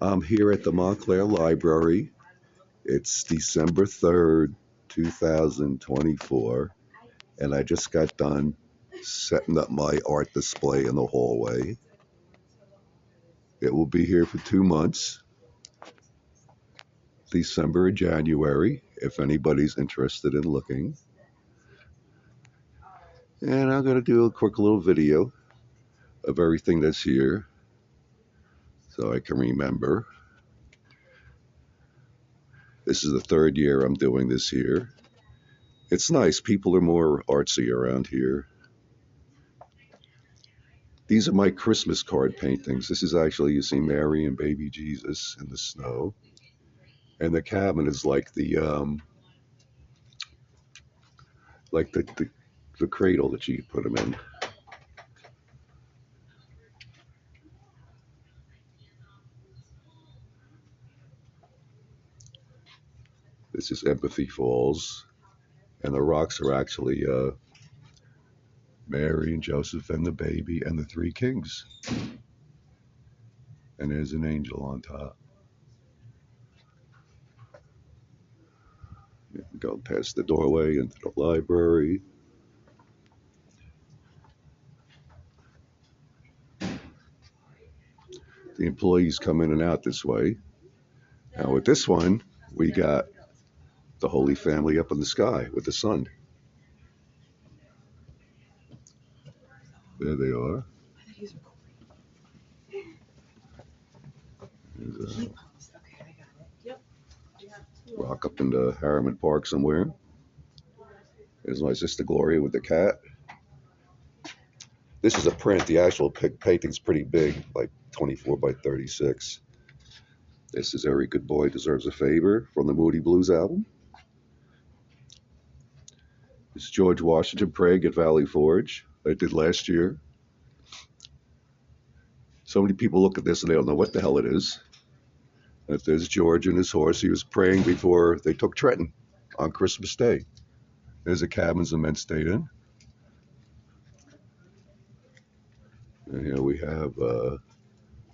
I'm here at the Montclair Library. It's December 3rd, 2024, and I just got done setting up my art display in the hallway. It will be here for 2 months, December and January, if anybody's interested in looking. And I'm going to do a quick little video of everything that's here so I can remember. This is the third year I'm doing this here. It's nice. People are more artsy around here. These are my Christmas card paintings. This is actually, you see Mary and baby Jesus in the snow. And the cabin is like the cradle that you put them in. This is Empathy Falls. And the rocks are actually Mary and Joseph and the baby and the three kings. And there's an angel on top. Go past the doorway into the library. The employees come in and out this way. Now with this one, we got the Holy Family up in the sky with the sun. There they are. There's a rock up in the Harriman Park somewhere. There's my sister Gloria with the cat. This is a print. The actual painting's pretty big, like 24 by 36. This is Every Good Boy Deserves a Favor from the Moody Blues album. This is George Washington praying at Valley Forge. I did last year. So many people look at this and they don't know what the hell it is. If there's George and his horse, he was praying before they took Trenton on Christmas Day. There's a cabin the men stayed in. And here we have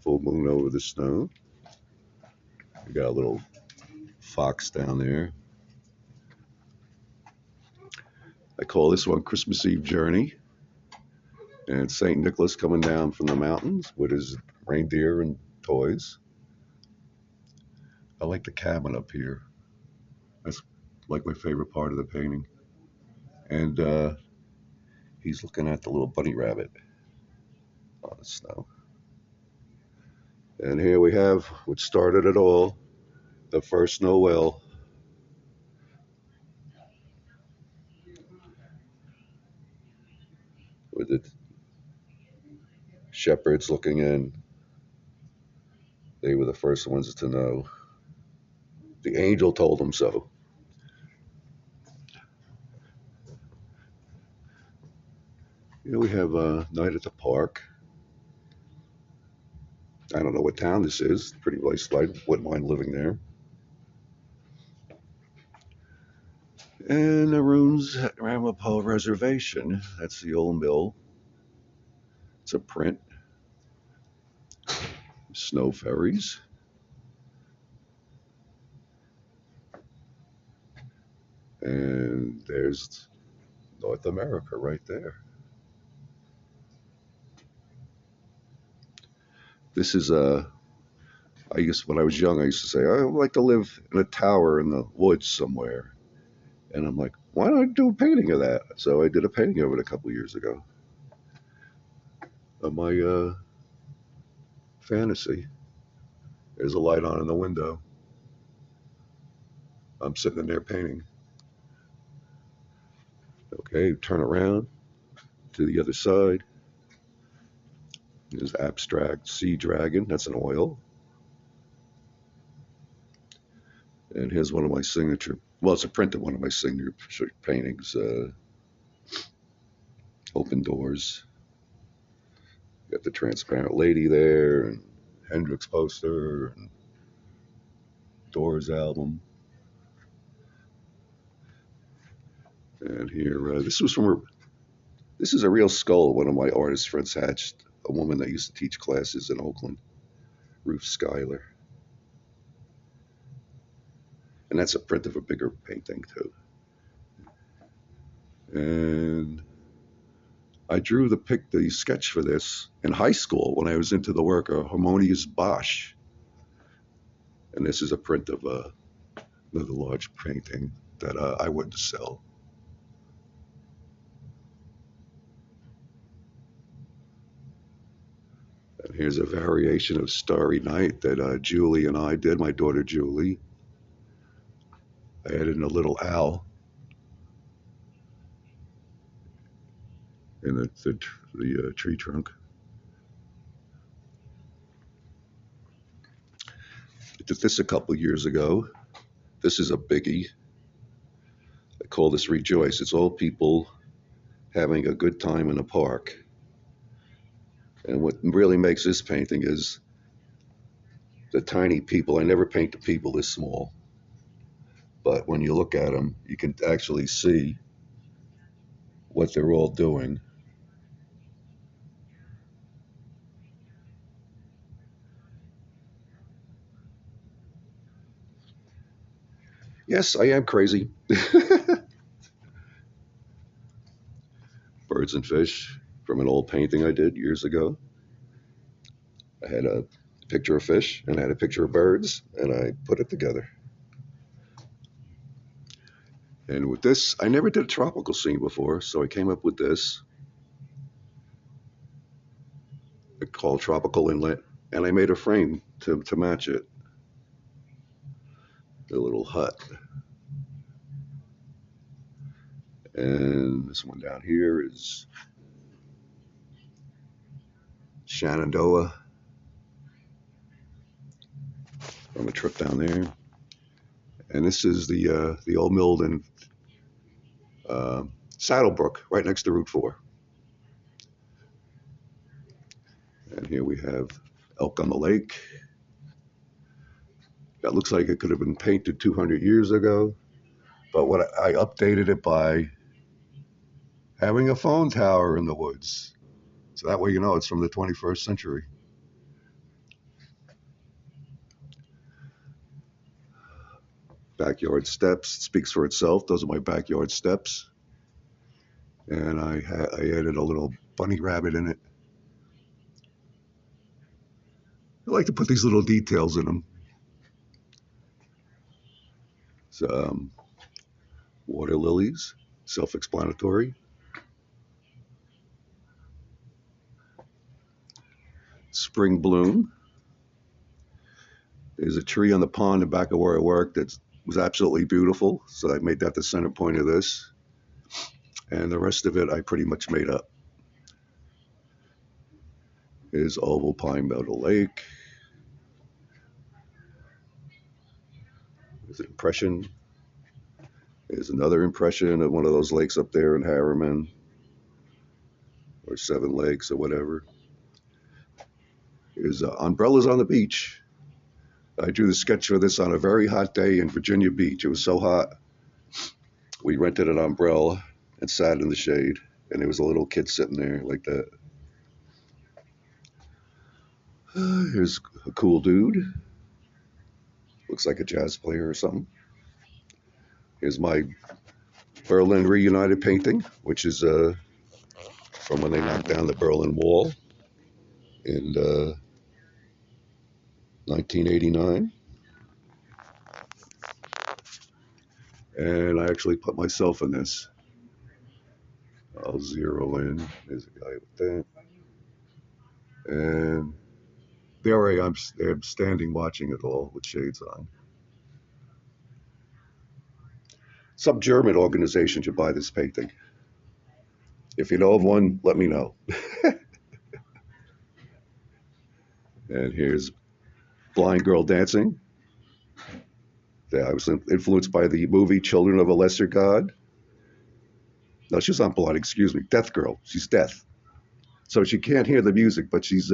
full moon over the snow. We got a little fox down there. I call this one Christmas Eve Journey. And St. Nicholas coming down from the mountains with his reindeer and toys. I like the cabin up here. That's like my favorite part of the painting. And he's looking at the little bunny rabbit on the snow. And here we have what started it all, the first Noel. With the shepherds looking in. They were the first ones to know. The angel told them so. Here we have a night at the park. I don't know what town this is. Pretty nice. I wouldn't mind living there. And the rooms at Ramapo Reservation. That's the old mill. It's a print. Snow ferries. And there's North America right there. This is I used, when I was young, I used to say, I would like to live in a tower in the woods somewhere. And I'm like, why don't I do a painting of that? So I did a painting of it a couple years ago. Of my fantasy. There's a light on in the window. I'm sitting in there painting. Okay, turn around to the other side. There's abstract sea dragon. That's an oil. And here's one of my signature, well, it's a print of one of my signature paintings, Open Doors. Got the transparent lady there, and Hendrix poster, and Doors album. And here, this is a real skull one of my artist friends hatched, a woman that used to teach classes in Oakland, Ruth Schuyler. and that's a print of a bigger painting too. And I drew the sketch for this in high school when I was into the work of Harmonious Bosch, and this is a print of another large painting that I wouldn't sell. And here's a variation of Starry Night that Julie and I did, my daughter Julie. I added in a little owl in the tree trunk. I did this a couple years ago. This is a biggie. I call this Rejoice. It's all people having a good time in a park. And what really makes this painting is the tiny people. I never paint the people this small, but when you look at them, you can actually see what they're all doing. Yes, I am crazy. Birds and fish from an old painting I did years ago. I had a picture of fish and I had a picture of birds, and I put it together. And with this, I never did a tropical scene before, so I came up with this called Tropical Inlet, and I made a frame to match it. The little hut. And this one down here is Shenandoah from a trip down there. And this is the old mill in Saddlebrook, right next to Route 4. And here we have elk on the lake. That looks like it could have been painted 200 years ago, but what I updated it by having a phone tower in the woods. So that way you know it's from the 21st century. Backyard steps speaks for itself. Those are my backyard steps. And I added a little bunny rabbit in it. I like to put these little details in them. So, water lilies, self-explanatory. Spring bloom. There's a tree on the pond in the back of where I work that was absolutely beautiful. So I made that the center point of this. And the rest of it I pretty much made up. Is Oval Pine Meadow Lake. There's an impression. There's another impression of one of those lakes up there in Harriman, or Seven Lakes, or whatever. There's umbrellas on the beach. I drew the sketch for this on a very hot day in Virginia Beach. It was so hot, we rented an umbrella and sat in the shade, and there was a little kid sitting there like that. Here's a cool dude. Looks like a jazz player or something. Here's my Berlin Reunited painting, which is from when they knocked down the Berlin Wall in 1989. And I actually put myself in this. I'll zero in. There's a guy with that. And there I am standing watching it all with shades on. Some German organization should buy this painting. If you know of one, let me know. And here's Blind Girl Dancing. Yeah, I was influenced by the movie Children of a Lesser God. No, she's not blind, excuse me. Deaf girl. She's deaf. So she can't hear the music, but she's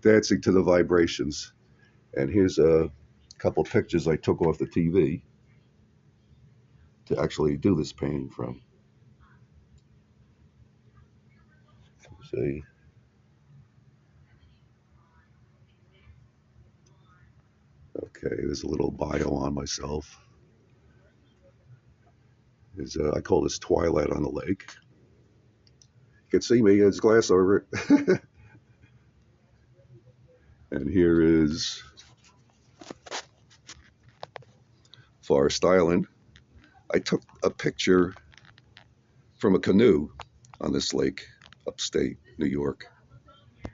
dancing to the vibrations. And here's a couple pictures I took off the TV to actually do this painting from. See? Okay, there's a little bio on myself. is I call this Twilight on the Lake. You can see me, there's glass over it. And here is Forest Island. I took a picture from a canoe on this lake, upstate New York,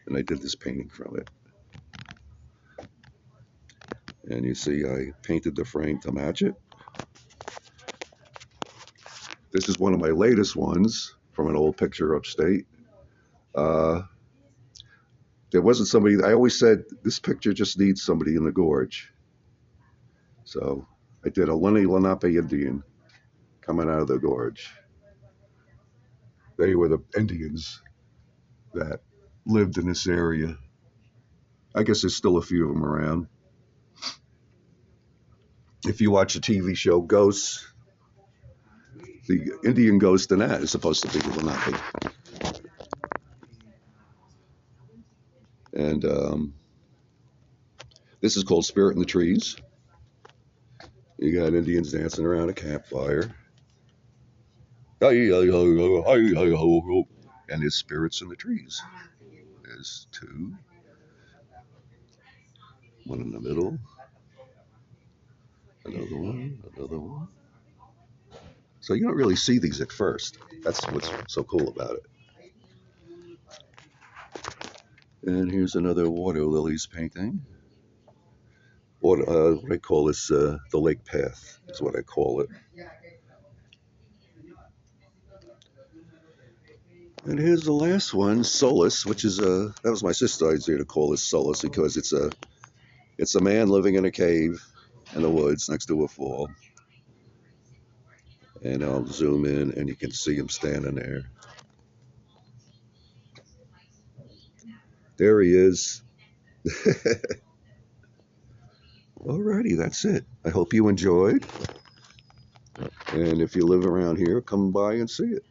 and I did this painting from it. And you see I painted the frame to match it. This is one of my latest ones from an old picture upstate. Uh, there wasn't somebody, I always said this picture just needs somebody in the gorge. So I did a Lenni Lenape Indian coming out of the gorge. They were the Indians that lived in this area. I guess there's still a few of them around. If you watch the TV show Ghosts, the Indian ghost in that is supposed to be the Lenape. And this is called Spirit in the Trees. You got Indians dancing around a campfire. And there's spirits in the trees. There's two. One in the middle. Another one. Another one. So you don't really see these at first. That's what's so cool about it. And here's another water lilies painting. What I call this, the lake path is what I call it. And here's the last one, Solace, which is that was my sister idea to call this Solace because it's a man living in a cave in the woods next to a fall. And I'll zoom in and you can see him standing there. There he is. Alrighty, that's it. I hope you enjoyed. And if you live around here, come by and see it.